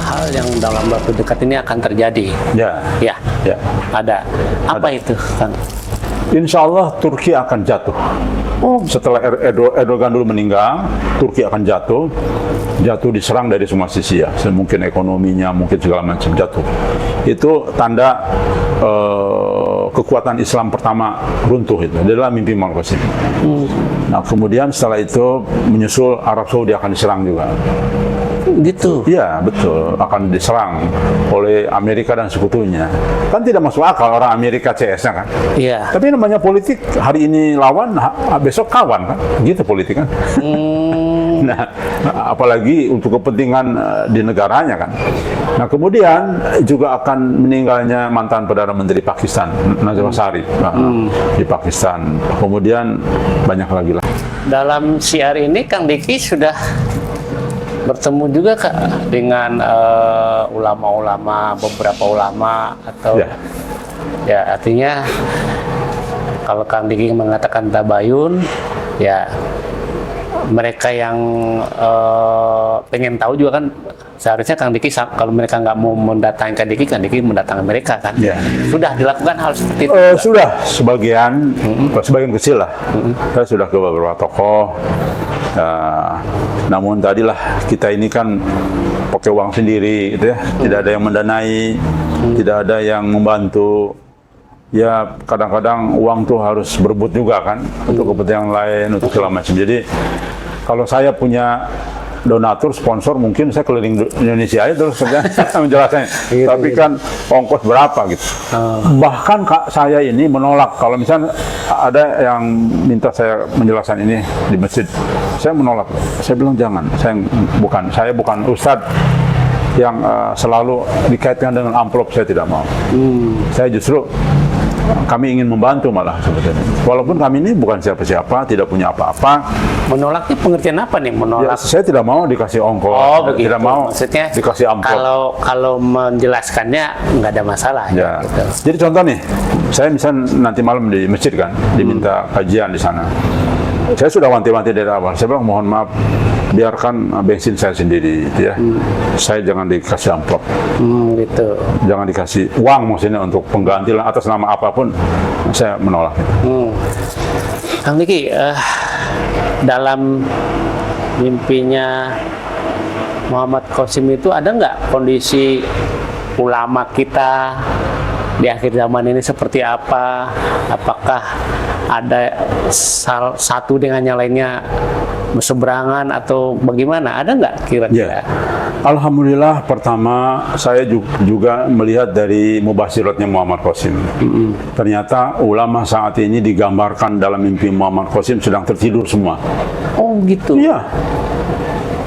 Hal yang dalam waktu dekat ini akan terjadi. Ya, Ya, ya. ada. Apa itu, Kang? Insya Allah Turki akan jatuh. Setelah Erdogan dulu meninggal, Turki akan jatuh diserang dari semua sisi ya, mungkin ekonominya, mungkin segala macam jatuh. Itu tanda kekuatan Islam pertama runtuh itu. Dia adalah mimpi Muhammad Qasim. Nah kemudian setelah itu menyusul Arab Saudi akan diserang juga. Gitu. Iya betul, akan diserang oleh Amerika dan sekutunya. Kan tidak masuk akal orang Amerika CS-nya kan. Iya. Tapi namanya politik, hari ini lawan, besok kawan kan, gitu politik kan. Nah, apalagi untuk kepentingan di negaranya kan. Nah, kemudian juga akan meninggalnya mantan Perdana Menteri Pakistan, Nawaz Sharif, di Pakistan. Kemudian banyak lagi lah. Dalam siar ini Kang Diki sudah bertemu juga Kak dengan ulama-ulama, beberapa ulama atau ya artinya kalau Kang Diki mengatakan tabayun, ya mereka yang pengen tahu juga kan seharusnya Kang Diki kalau mereka nggak mau mendatangi Kang Diki mendatangi mereka kan. Sudah dilakukan hal seperti itu? Sudah sebagian kecil lah. Saya sudah ke beberapa tokoh. Namun tadilah kita ini kan pakai uang sendiri, gitu ya. Tidak ada yang mendanai, tidak ada yang membantu. Ya kadang-kadang uang tuh harus berebut juga kan untuk kepentingan lain, untuk segala macam. Jadi kalau saya punya donatur, sponsor, mungkin saya keliling Indonesia aja terus menjelaskan. Tapi kan ongkos berapa gitu. Bahkan Kak, saya ini menolak kalau misalnya ada yang minta saya menjelaskan ini di masjid, saya menolak. Saya bilang jangan. Saya bukan ustadz yang selalu dikaitkan dengan amplop, saya tidak mau. Saya justru kami ingin membantu malah sebetulnya. Walaupun kami ini bukan siapa-siapa, tidak punya apa-apa. Menolak itu pengertian apa nih? Menolak? Ya, saya tidak mau dikasih ongkos. Oh begitu. Tidak mau maksudnya dikasih amplop. Kalau menjelaskannya nggak ada masalah. Ya. Gitu. Jadi contoh nih, saya misalnya nanti malam di masjid kan, diminta kajian di sana. Saya sudah wanti-wanti dari awal. Saya bilang mohon maaf, biarkan bensin saya sendiri, gitu ya. Saya jangan dikasih amplop. Gitu. Jangan dikasih uang maksudnya untuk pengganti atas nama apapun. Saya menolak. Kang Diki, dalam mimpinya Muhammad Qasim itu ada nggak kondisi ulama kita di akhir zaman ini seperti apa? Apakah ada satu dengan yang lainnya berseberangan atau bagaimana? Ada nggak kira-kira? Ya. Alhamdulillah, pertama saya juga melihat dari mubasyiratnya Muhammad Qasim. Ternyata ulama saat ini digambarkan dalam mimpi Muhammad Qasim sedang tertidur semua. Oh gitu? Iya.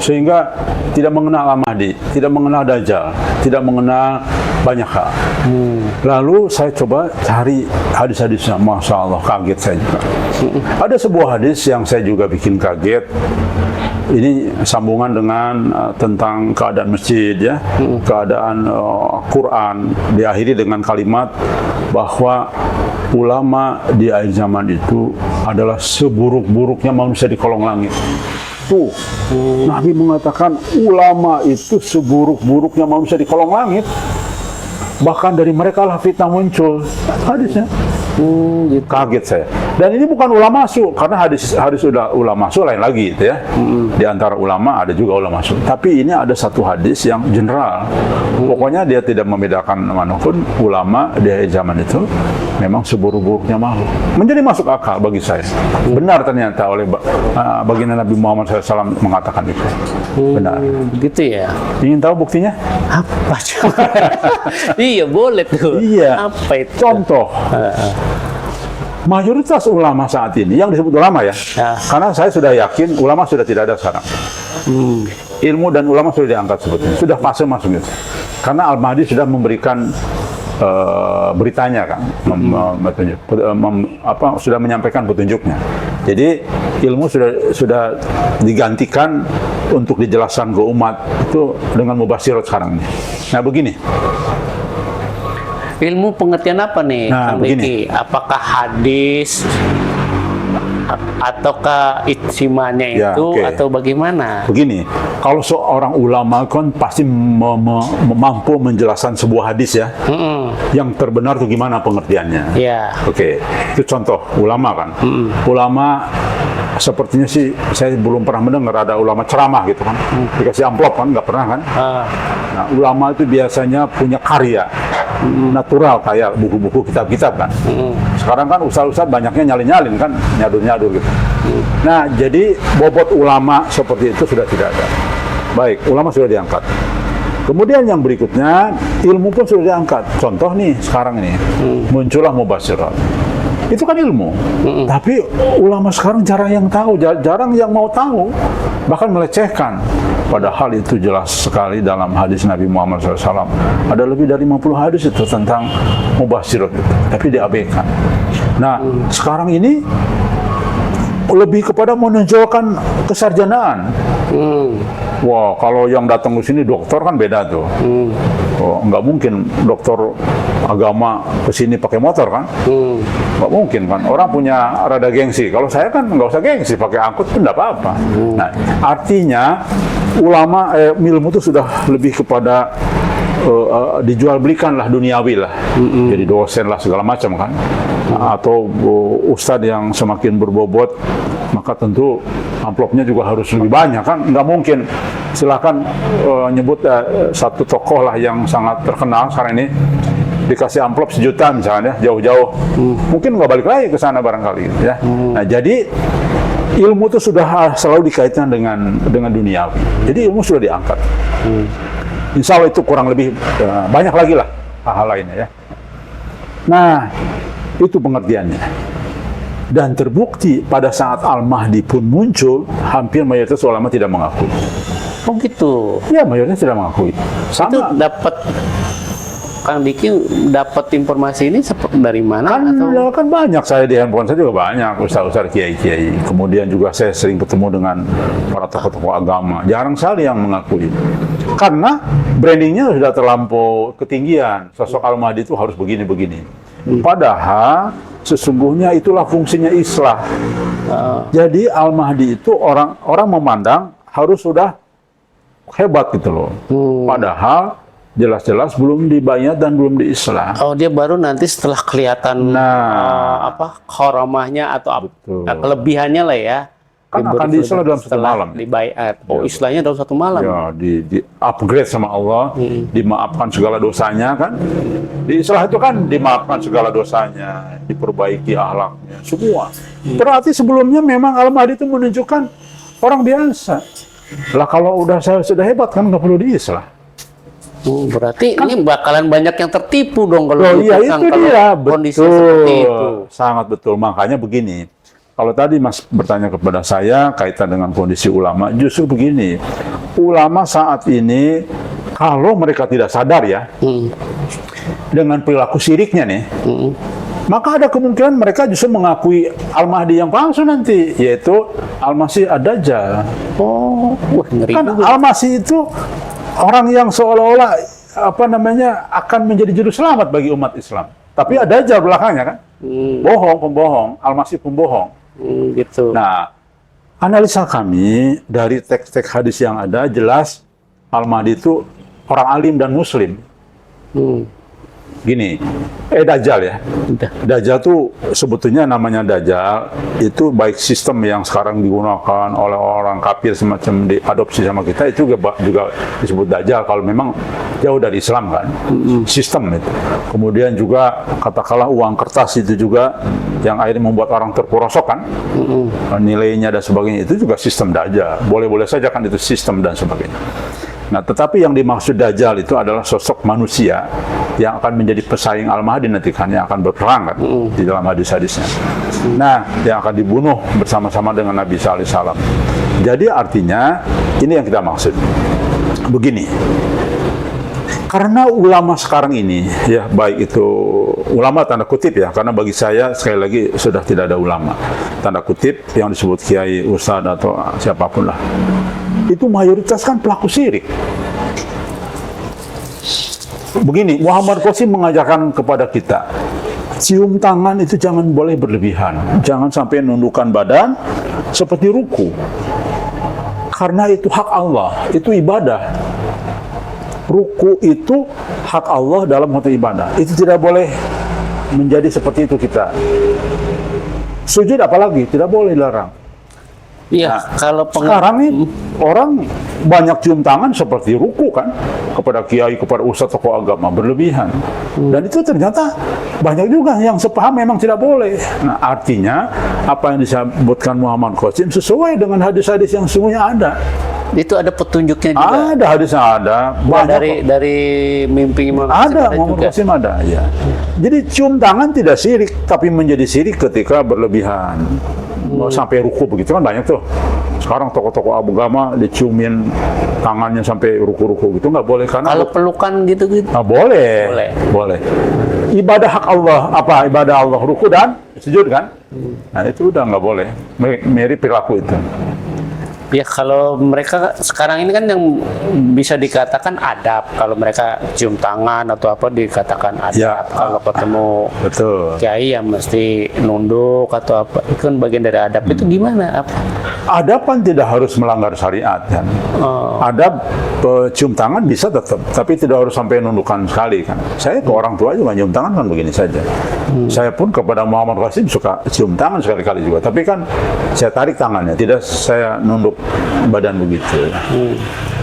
Sehingga tidak mengenal Al-Mahdi, tidak mengenal Dajjal, tidak mengenal banyak hal. Lalu saya coba cari hadis-hadisnya, Masya Allah, kaget saya juga. Ada sebuah hadis yang saya juga bikin kaget. Ini sambungan dengan tentang keadaan masjid, ya, keadaan Quran. Diakhiri dengan kalimat bahwa ulama di akhir zaman itu adalah seburuk-buruknya manusia di kolong langit. Tuh, Nabi mengatakan ulama itu seburuk-buruknya manusia di kolong langit. Bahkan dari mereka lah fitnah muncul. Hadisnya. Gitu. Kaget saya. Dan ini bukan ulama su, karena hadis sudah ulama su lain lagi, gitu ya. Di antara ulama ada juga ulama su. Tapi ini ada satu hadis yang general. Pokoknya dia tidak membedakan manapun ulama di zaman itu memang seburuk-buruknya makhluk. Menjadi masuk akal bagi saya. Benar ternyata oleh baginda Nabi Muhammad SAW mengatakan itu. Benar. Gitu ya. Ingin tahu buktinya? Apa coba? Iya boleh tuh. Iya. Apa itu? Contoh. Mayoritas ulama saat ini, yang disebut ulama ya, karena saya sudah yakin ulama sudah tidak ada sekarang. Ilmu dan ulama sudah diangkat sebetulnya, sudah fase masuknya. Karena Al-Mahdi sudah memberikan beritanya kan, sudah menyampaikan petunjuknya. Jadi ilmu sudah digantikan untuk dijelaskan ke umat itu dengan mubasyirat sekarang ini. Nah begini. Ilmu pengertian apa nih, Nah, Kang Diki? Apakah hadis ataukah ijtimanya itu atau bagaimana? Begini, kalau seorang ulama kan pasti mampu menjelaskan sebuah hadis ya, yang terbenar itu gimana pengertiannya. Ya. Oke, itu contoh ulama kan. Ulama sepertinya sih saya belum pernah mendengar ada ulama ceramah gitu kan, dikasih amplop kan, nggak pernah kan. Nah, ulama itu biasanya punya karya natural kayak buku-buku kitab-kitab kan. Sekarang kan ustaz-ustaz banyaknya nyalin-nyalin kan, nyadur-nyadur gitu. Nah, jadi bobot ulama seperti itu sudah tidak ada. Baik, ulama sudah diangkat. Kemudian yang berikutnya, ilmu pun sudah diangkat. Contoh nih, sekarang ini, muncullah mubasyirat. Itu kan ilmu. Tapi ulama sekarang jarang yang tahu, jarang yang mau tahu. Bahkan melecehkan. Padahal itu jelas sekali dalam hadis Nabi Muhammad SAW. Ada lebih dari 50 hadis itu tentang mubasyirat itu. Tapi diabaikan. Nah, sekarang ini lebih kepada menonjolkan kesarjanaan. Wah, kalau yang datang ke sini dokter kan beda tuh. Oh, nggak mungkin dokter agama ke sini pakai motor kan? Nggak mungkin kan. Orang punya rada gengsi. Kalau saya kan nggak usah gengsi, pakai angkut pun nggak apa-apa. Nah, artinya ulama ilmu itu sudah lebih kepada dijual belikan lah, duniawi lah. Jadi dosen lah segala macam kan. Atau ustadz yang semakin berbobot, maka tentu amplopnya juga harus lebih banyak kan. Nggak mungkin silakan nyebut satu tokoh lah yang sangat terkenal sekarang ini dikasih amplop 1 juta misalnya jauh-jauh, mungkin nggak balik lagi ke sana barangkali ya. Nah, jadi ilmu itu sudah selalu dikaitkan dengan duniawi. Jadi ilmu sudah diangkat. Insya Allah itu kurang lebih banyak lagi lah hal-hal lainnya ya. Nah, itu pengertiannya. Dan terbukti pada saat Al-Mahdi pun muncul, hampir mayoritas ulama tidak mengakui. Oh gitu. Ya, mayoritas tidak mengakui. Sama. Itu dapat, Kang Diki dapat informasi ini dari mana? Kan banyak, saya di handphone saya juga banyak ustaz-ustaz, kiai-kiai. Kemudian juga saya sering bertemu dengan para tokoh-tokoh agama. Jarang sekali yang mengakui. Karena brandingnya sudah terlampau ketinggian. Sosok Al-Mahdi itu harus begini-begini. Padahal sesungguhnya itulah fungsinya islah. Jadi Al-Mahdi itu orang memandang harus sudah hebat gitu loh. Padahal jelas-jelas belum dibayat dan belum diislah. Oh, dia baru nanti setelah kelihatan karamahnya atau kelebihannya lah ya. Kan akan diislah dalam satu malam. Dibayat. Oh, islahnya dalam satu malam. Ya, di upgrade sama Allah, dimaafkan segala dosanya kan. Di islah itu kan dimaafkan segala dosanya, diperbaiki akhlaknya, semua. Berarti sebelumnya memang Al-Mahdi itu menunjukkan orang biasa. Lah kalau sudah hebat kan nggak perlu diislah. Berarti kan, ini bakalan banyak yang tertipu dong kalau iya itu dia, kondisi seperti itu. Sangat betul. Makanya begini. Kalau tadi Mas bertanya kepada saya kaitan dengan kondisi ulama, justru begini. Ulama saat ini kalau mereka tidak sadar ya, dengan perilaku syiriknya nih, maka ada kemungkinan mereka justru mengakui Al-Mahdi yang palsu nanti, yaitu Al-Masih Ad-Dajjal. Oh, wah, ngeri kan juga. Al-Masih itu orang yang seolah-olah akan menjadi juru selamat bagi umat Islam. Tapi Ad-Dajjal belakangnya kan, pembohong, Al-Masih pembohong. Gitu. Nah, analisa kami dari teks-teks hadis yang ada jelas Al-Mahdi itu orang alim dan muslim. Gini, Dajjal ya. Dajjal tuh sebetulnya namanya Dajjal itu baik sistem yang sekarang digunakan oleh orang kafir semacam diadopsi sama kita itu juga disebut Dajjal kalau memang jauh dari Islam kan. Sistem itu. Kemudian juga katakanlah uang kertas itu juga yang akhirnya membuat orang terperosok kan. Nilainya dan sebagainya itu juga sistem Dajjal. Boleh-boleh saja kan itu sistem dan sebagainya. Nah, tetapi yang dimaksud Dajjal itu adalah sosok manusia yang akan menjadi pesaing Al-Mahdi nanti kan, yang akan berperang kan di dalam hadis-hadisnya. Nah, yang akan dibunuh bersama-sama dengan Nabi Isa alaihissalam. Jadi artinya ini yang kita maksud. Begini, karena ulama sekarang ini ya, baik itu ulama tanda kutip ya, karena bagi saya sekali lagi sudah tidak ada ulama tanda kutip yang disebut kiai, ustadz atau siapapun lah, itu mayoritas kan pelaku syirik. Begini, Muhammad Qasim mengajarkan kepada kita, cium tangan itu jangan boleh berlebihan, jangan sampai nundukkan badan seperti ruku, karena itu hak Allah, itu ibadah. Ruku itu hak Allah dalam konteks ibadah, itu tidak boleh menjadi seperti itu kita. Sujud apalagi tidak boleh, dilarang. Iya, Nah, kalau sekarang ini orang banyak cium tangan seperti ruku kan kepada kiai, kepada ustadz, tokoh agama, berlebihan. Dan itu ternyata banyak juga yang sepaham memang tidak boleh. Nah, artinya apa yang disebutkan Muhammad Qasim sesuai dengan hadis-hadis yang sesungguhnya ada. itu ada petunjuknya juga. Ada hadisnya ada. Banyak Dari mimpi Imam Qasim ada Muhammad juga. Qasim ada ya. Jadi cium tangan tidak syirik, tapi menjadi syirik ketika berlebihan. Sampai ruku begitu kan banyak tuh. Sekarang tokoh-tokoh agama diciumin tangannya sampai ruku-ruku gitu nggak boleh karena Kalau pelukan gitu-gitu. boleh. Boleh. Ibadah hak Allah apa? Ibadah Allah ruku dan sujud kan? Nah itu udah nggak boleh. Mirip perilaku itu. Ya kalau mereka sekarang ini kan yang bisa dikatakan adab. Kalau mereka cium tangan atau apa dikatakan adab. Ya. Kalau ketemu Betul. kiai yang mesti nunduk atau apa, itu kan bagian dari adab. Itu gimana? Adab kan tidak harus melanggar syariat kan. Adab cium tangan bisa tetap, tapi tidak harus sampai nundukkan sekali kan. Saya ke orang tua juga cium tangan kan begini saja. Saya pun kepada Muhammad Qasim suka cium tangan sekali-kali juga, tapi kan saya tarik tangannya, tidak saya nunduk badan begitu.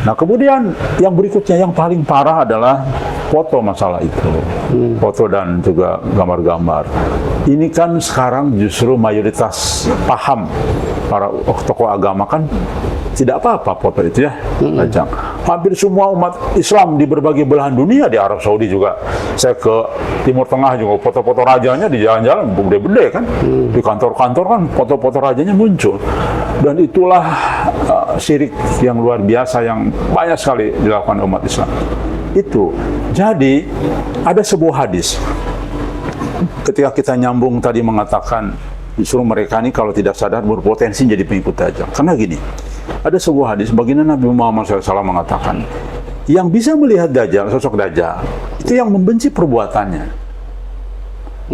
Nah kemudian yang berikutnya yang paling parah adalah foto masalah itu. Foto dan juga gambar-gambar. Ini kan sekarang justru mayoritas paham para tokoh agama kan tidak apa-apa foto itu ya. Hampir semua umat Islam di berbagai belahan dunia, di Arab Saudi juga. Saya ke Timur Tengah juga, foto-foto rajanya di jalan-jalan gede-gede kan. Di kantor-kantor kan foto-foto rajanya muncul. Dan itulah syirik yang luar biasa yang banyak sekali dilakukan umat Islam. Itu. Jadi ada sebuah hadis. Ketika kita nyambung tadi mengatakan justru mereka ini kalau tidak sadar berpotensi jadi pengikut Dajjal. Karena gini, ada sebuah hadis baginda Nabi Muhammad SAW mengatakan, yang bisa melihat Dajjal, sosok Dajjal, itu yang membenci perbuatannya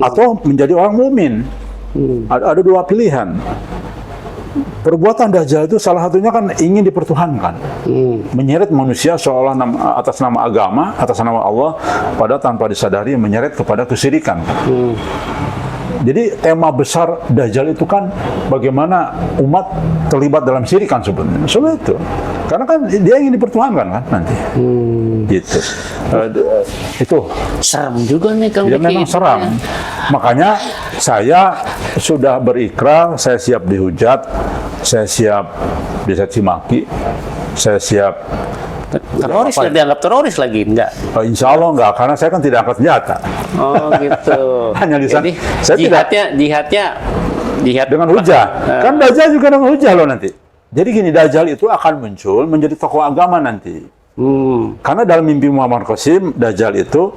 atau menjadi orang mukmin. Ada dua pilihan. Perbuatan Dajjal itu salah satunya kan ingin dipertuhankan, menyeret manusia seolah atas nama agama, atas nama Allah, pada tanpa disadari menyeret kepada kesyirikan. Jadi tema besar Dajjal itu kan bagaimana umat terlibat dalam syirik kan sebenarnya. Soal itu, karena kan dia ingin dipertuhankan kan nanti. Gitu. Itu Serem juga nih Kang ya, Diki. memang seram. Makanya saya sudah berikrar, saya siap dihujat, saya siap dicaci maki, saya siap Teroris nggak dianggap teroris lagi? Enggak. insya Allah enggak, karena saya kan tidak angkat senjata. Oh gitu. Hanya lisan. Jadi Saya tidak jihad dengan hujah. Kan Dajjal juga dengan hujah loh nanti. Jadi gini, Dajjal itu akan muncul menjadi tokoh agama nanti. Karena dalam mimpi Muhammad Qasim, Dajjal itu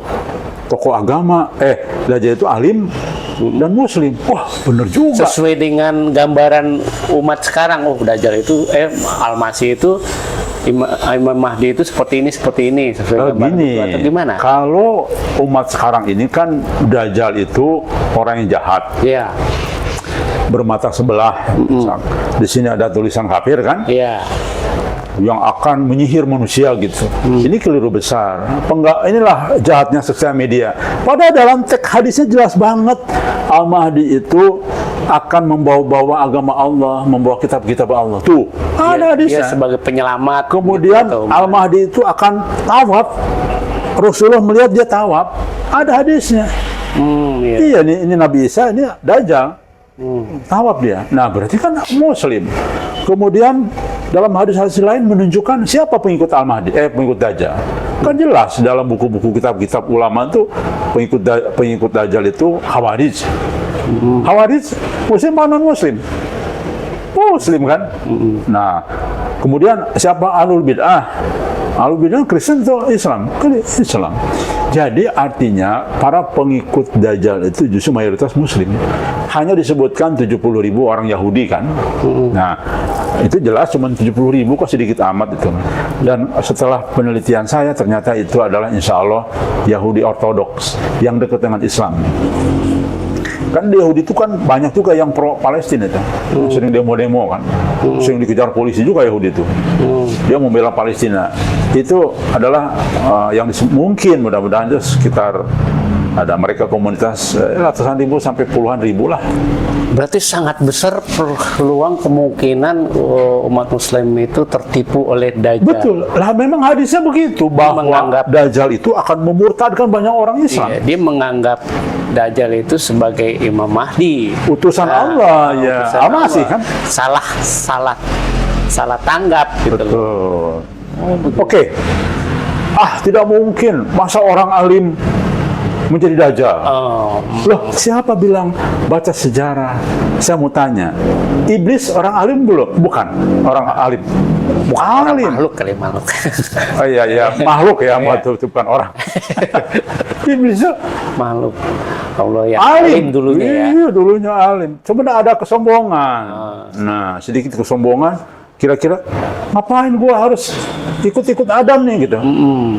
tokoh agama, Dajjal itu alim dan muslim. Wah, bener juga. Sesuai dengan gambaran umat sekarang. Oh, Dajjal itu Al-Masih itu Imam Mahdi itu seperti ini sesuai gambaran Gini, itu, atau gimana? kalau umat sekarang ini kan Dajjal itu orang yang jahat, Iya. bermata sebelah. Di sini ada tulisan kafir kan? Iya. yang akan menyihir manusia gitu. Ini keliru besar. Inilah jahatnya sosial media. Padahal dalam teks hadisnya jelas banget Al-Mahdi itu akan membawa agama Allah, membawa kitab-kitab Allah. Tuh, ada hadisnya. Dia sebagai penyelamat. Kemudian gitu, Al-Mahdi itu akan tawaf. Rasulullah melihat dia tawaf. Ada hadisnya. Iya. Iya, ini Nabi Isa, ini Dajjal. Tawaf dia. Nah, berarti kan Muslim. Kemudian dalam hadis-hadis lain menunjukkan siapa pengikut Al-Mahdi, pengikut Dajjal. Kan jelas dalam buku-buku kitab-kitab ulama itu pengikut Dajjal itu Khawarij. Khawarij Muslim apa non-Muslim? Muslim kan? Nah, kemudian siapa Ahlul Bid'ah? Ahlul Bid'ah Kristen atau Islam? Islam. Jadi artinya para pengikut Dajjal itu justru mayoritas Muslim. Hanya disebutkan 70.000 orang Yahudi kan? Nah, itu jelas cuma 70.000 kok sedikit amat itu. Dan setelah penelitian saya ternyata itu adalah insya Allah Yahudi Ortodoks yang dekat dengan Islam. Kan di Yahudi itu kan banyak juga yang pro Palestina itu, sering demo-demo kan, sering dikejar polisi juga Yahudi itu. Dia membela Palestina. Itu adalah yang mungkin mudah-mudahan sekitar ada mereka komunitas ratusan ribu sampai puluhan ribu lah. Berarti sangat besar peluang kemungkinan umat Muslim itu tertipu oleh Dajjal. Betul. Lah memang hadisnya begitu bahwa Dajjal itu akan memurtadkan banyak orang Islam. Iya, dia menganggap Dajjal itu sebagai Imam Mahdi, utusan Allah, ya. Masih kan? Salah tanggap gitu. Betul. Oke. Tidak mungkin masa orang alim menjadi Dajjal. Loh, siapa bilang baca sejarah? Saya mau tanya. Iblis orang alim belum? Bukan. Orang alim. Bukan Orang alim. makhluk kali, makhluk. Oh iya, makhluk ya, bukan orang. Iblis itu Makhluk. Allah yang alim dulunya ya. Iya, dulunya alim. Cuma ada kesombongan. Nah, sedikit kesombongan. Kira-kira ngapain gua harus ikut-ikut Adam nih gitu.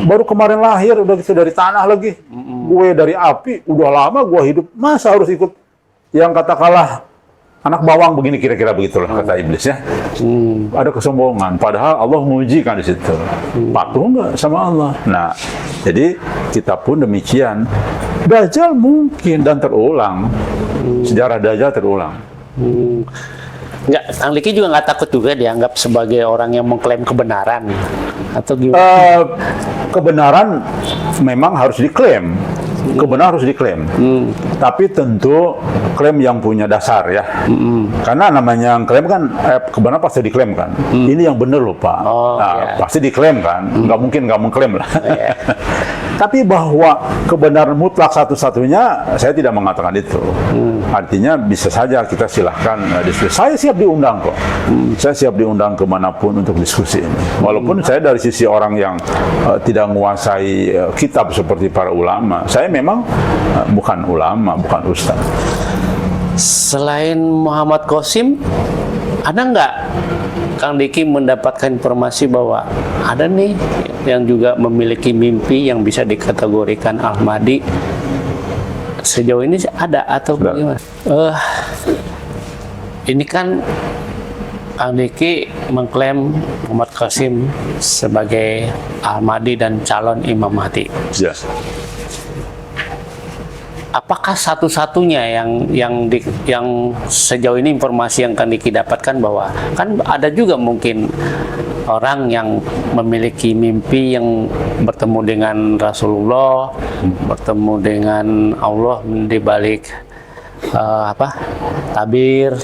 Baru kemarin lahir udah gitu dari tanah lagi. Gue dari api, udah lama gua hidup. Masa harus ikut yang katakanlah anak bawang begini, kira-kira begitulah kata iblis ya. Ada kesombongan. Padahal Allah mengujikan di situ. Patuh nggak sama Allah? Nah, jadi kita pun demikian. Dajjal mungkin dan terulang. Sejarah Dajjal terulang. Nggak, Kang Diki juga nggak takut juga dianggap sebagai orang yang mengklaim kebenaran atau gimana? Kebenaran memang harus diklaim. Kebenaran harus diklaim. Tapi tentu klaim yang punya dasar ya. Karena namanya yang klaim kan kebenaran pasti diklaim kan. Ini yang benar loh Pak. Pasti diklaim kan. Nggak mungkin nggak mengklaim lah. Tapi bahwa kebenaran mutlak satu-satunya saya tidak mengatakan itu. Artinya bisa saja kita silahkan diskusi. Saya siap diundang kok. Saya siap diundang kemanapun untuk diskusi ini. Walaupun saya dari sisi orang yang tidak menguasai kitab seperti para ulama. Saya memang bukan ulama, bukan ustaz. Selain Muhammad Qasim, ada nggak Kang Diki mendapatkan informasi bahwa ada nih yang juga memiliki mimpi yang bisa dikategorikan Al-Mahdi? Sejauh ini ada atau bagaimana? Ini kan Kang Diki mengklaim Muhammad Qasim sebagai Al-Mahdi dan calon Imam Mahdi. Yes. Apakah satu-satunya yang sejauh ini informasi yang Kang Diki dapatkan bahwa kan ada juga mungkin orang yang memiliki mimpi yang bertemu dengan Rasulullah, bertemu dengan Allah di balik tabir.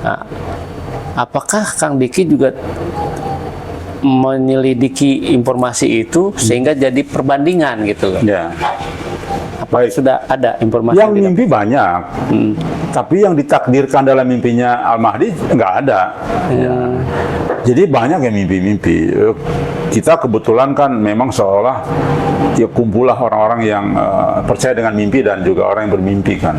Nah, apakah Kang Diki juga menyelidiki informasi itu sehingga jadi perbandingan gitu kan? Ya. Baik. Sudah ada informasi yang mimpi banyak, tapi yang ditakdirkan dalam mimpinya Al-Mahdi nggak ada. Jadi banyak yang mimpi-mimpi. Kita kebetulan kan memang seolah ya kumpulah orang-orang yang percaya dengan mimpi dan juga orang yang bermimpi kan.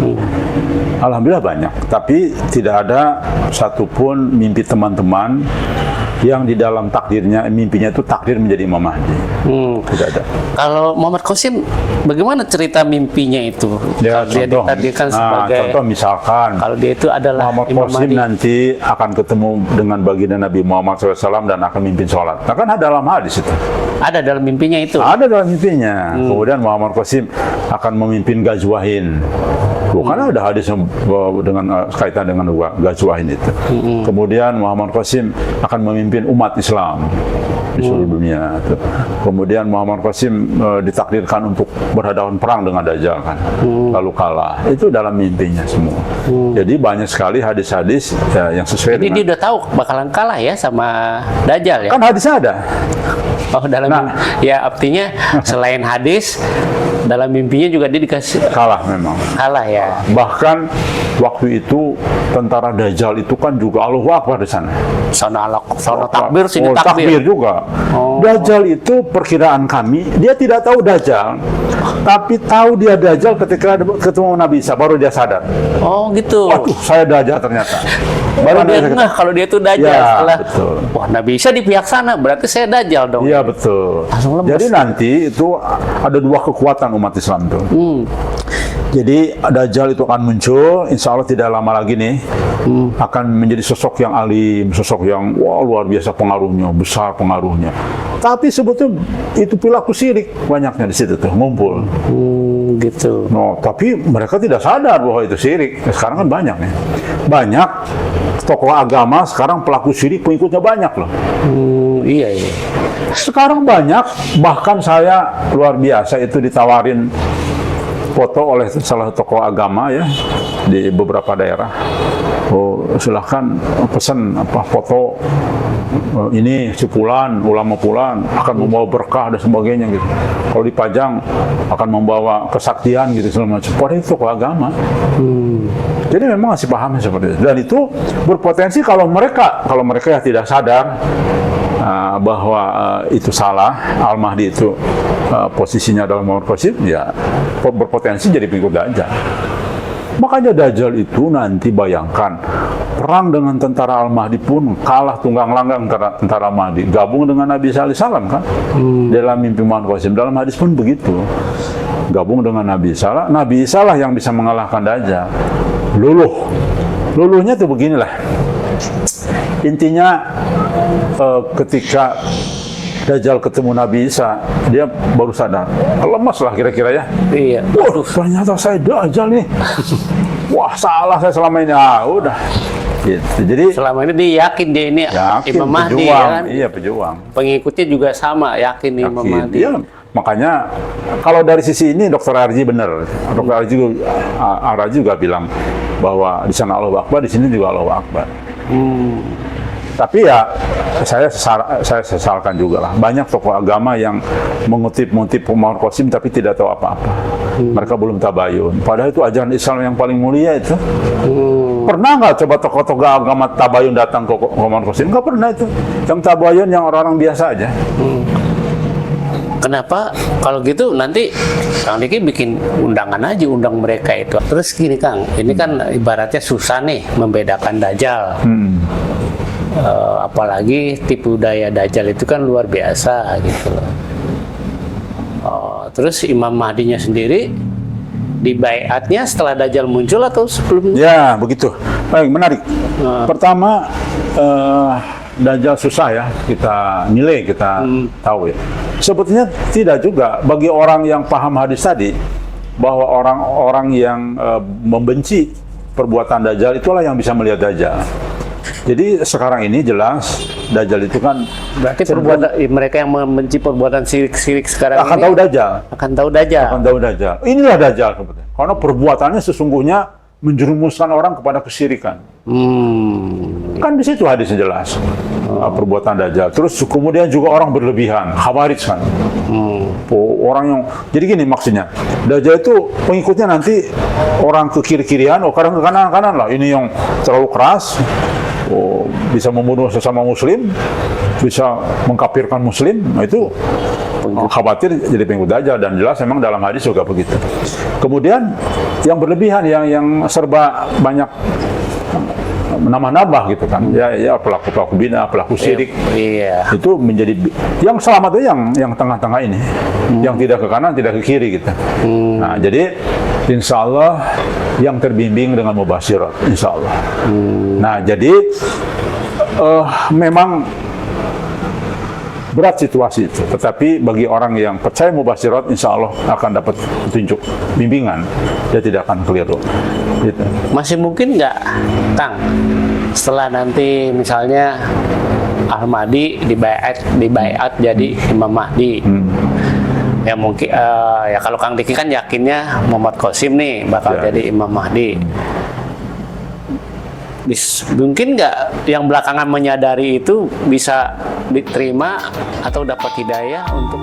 Alhamdulillah banyak, tapi tidak ada satupun mimpi teman-teman yang di dalam takdirnya, mimpinya itu takdir menjadi Imam Mahdi. Tidak ada. Kalau Muhammad Qasim, bagaimana cerita mimpinya itu? Ya, Kalau dia contoh, ditakdirkan sebagai, contoh misalkan kalau dia itu adalah Muhammad Imam Qasim Mahdi. nanti akan ketemu dengan baginda Nabi Muhammad SAW dan akan mimpin sholat. Nah kan ada dalam hadis itu. Ada dalam mimpinya itu. Ada dalam mimpinya. Kemudian Muhammad Qasim akan memimpin Ghazwahin. Karena ada hadis dengan kaitan dengan Ghazwahin itu. Kemudian Muhammad Qasim akan memimpin umat Islam di seluruh dunia. Kemudian Muhammad Qasim ditakdirkan untuk berhadapan perang dengan Dajjal kan. Lalu kalah. Itu dalam mimpinya semua. Jadi banyak sekali hadis-hadis yang sesuai Jadi dengan... dia udah tahu bakalan kalah ya sama Dajjal ya. Kan hadisnya ada. Oh, dalam ya artinya selain hadis, dalam mimpinya juga dia dikasih Kalah memang. kalah ya. Bahkan waktu itu tentara Dajjal itu kan juga Allahu Akbar di sana. Sono takbir, sini takbir takbir. juga. Oh. Dajjal itu perkiraan kami, dia tidak tahu Dajjal, tapi tahu dia Dajjal ketika ketemu Nabi Isa, baru dia sadar. Oh gitu. Waduh, saya Dajjal ternyata. Baru dia ngeh kalau dia itu Dajjal. Ya, Setelah, betul. wah Nabi Isa di pihak sana, berarti saya Dajjal dong. Iya betul. Langsung lemes. Jadi nanti itu ada dua kekuatan umat Islam tuh. Jadi Dajjal itu akan muncul, insya Allah tidak lama lagi nih, akan menjadi sosok yang alim, sosok yang wah luar biasa pengaruhnya, besar pengaruhnya. Tapi sebetulnya itu perilaku syirik banyaknya di situ tuh ngumpul. Gitu. No, tapi mereka tidak sadar bahwa itu syirik. Sekarang kan banyak nih, banyak tokoh agama sekarang pelaku syirik pengikutnya banyak loh. Iya iya. Sekarang banyak, bahkan saya luar biasa itu ditawarin foto oleh salah satu tokoh agama ya di beberapa daerah. Oh, silahkan pesan foto ini si Fulan, ulama Fulan akan membawa berkah dan sebagainya gitu. Kalau dipajang akan membawa kesaktian gitu segala macam. Padahal itu tokoh agama. Jadi memang masih pahamnya seperti itu. Dan itu berpotensi kalau mereka ya tidak sadar bahwa itu salah, Al-Mahdi itu posisinya dalam Muhammad Qasim, ya berpotensi jadi pengikut Dajjal. Makanya Dajjal itu nanti bayangkan perang dengan tentara Al-Mahdi pun kalah tunggang langgang tentara Al-Mahdi, gabung dengan Nabi Isa alaihissalam kan dalam mimpi Muhammad Qasim. Dalam hadis pun begitu, gabung dengan Nabi Isa. Nabi Isa lah yang bisa mengalahkan Dajjal. Luluhnya tuh beginilah. Intinya ketika Dajjal ketemu Nabi Isa, dia baru sadar. Lemas lah kira-kira ya. Iya. Waduh, ternyata saya Dajjal nih. Wah, salah saya selama ini. Udah. Gitu. Jadi Selama ini dia yakin dia ini Imam Mahdi pejuang. ya kan. Iya, pejuang. Pengikutnya juga sama yakin Imam Mahdi. Iya, makanya kalau dari sisi ini Dr. Arji benar. Dr. Arji juga bilang bahwa di sana Allahu Akbar, di sini juga Allahu Akbar. Tapi ya saya sesalkan juga lah. Banyak tokoh agama yang mengutip-ngutip Muhammad Qasim tapi tidak tahu apa-apa. Mereka belum tabayun. Padahal itu ajaran Islam yang paling mulia itu. Pernah nggak coba tokoh-tokoh agama tabayun datang ke Muhammad Qasim? Nggak pernah itu. Yang tabayun yang orang-orang biasa aja. Kenapa? Kalau gitu nanti Kang Diki bikin undangan aja, undang mereka itu. Terus gini Kang, ini kan ibaratnya susah nih membedakan Dajjal. Apalagi tipu daya Dajjal itu kan luar biasa gitu loh. Terus Imam Mahdinya sendiri dibaiatnya setelah Dajjal muncul atau sebelumnya? Ya, begitu. Baik, menarik. Pertama, Dajjal susah ya kita nilai, kita tahu ya. Sebetulnya tidak juga bagi orang yang paham hadis tadi, bahwa orang-orang yang membenci perbuatan Dajjal itulah yang bisa melihat Dajjal. Jadi sekarang ini jelas Dajjal itu kan berarti mereka yang membenci perbuatan sirik-sirik sekarang akan ini tahu Dajjal. Akan tahu Dajjal. Inilah Dajjal sebetulnya. Karena perbuatannya sesungguhnya menjerumuskan orang kepada kesyirikan. Kan di situ hadisnya jelas. Perbuatan Dajjal. Terus kemudian juga orang berlebihan, khawarij kan. Orang yang jadi gini maksudnya. Dajjal itu pengikutnya nanti orang ke kiri-kirian, kadang ke kanan-kanan lah. Ini yang terlalu keras. Bisa membunuh sesama muslim, bisa mengkafirkan muslim, itu khawatir jadi pengikut Dajjal, dan jelas memang dalam hadis juga begitu. Kemudian yang berlebihan, yang serba banyak menambah-nambah gitu kan. Ya pelaku-pelaku bid'ah, pelaku syirik. Iya. Itu menjadi yang selamat itu yang tengah-tengah ini, yang tidak ke kanan, tidak ke kiri gitu. Nah, jadi insya Allah yang terbimbing dengan mubasyirat, insya Allah. Nah, jadi memang berat situasi itu, tetapi bagi orang yang percaya mubasyirat, insya Allah akan dapat petunjuk, bimbingan, dia tidak akan keliru. Gitu. Masih mungkin nggak, Kang, setelah nanti misalnya Ahmadi dibaiat jadi Imam Mahdi, ya mungkin ya kalau Kang Diki kan yakinnya Muhammad Qasim nih bakal jadi Imam Mahdi. Mungkin nggak yang belakangan menyadari itu bisa diterima atau dapat hidayah untuk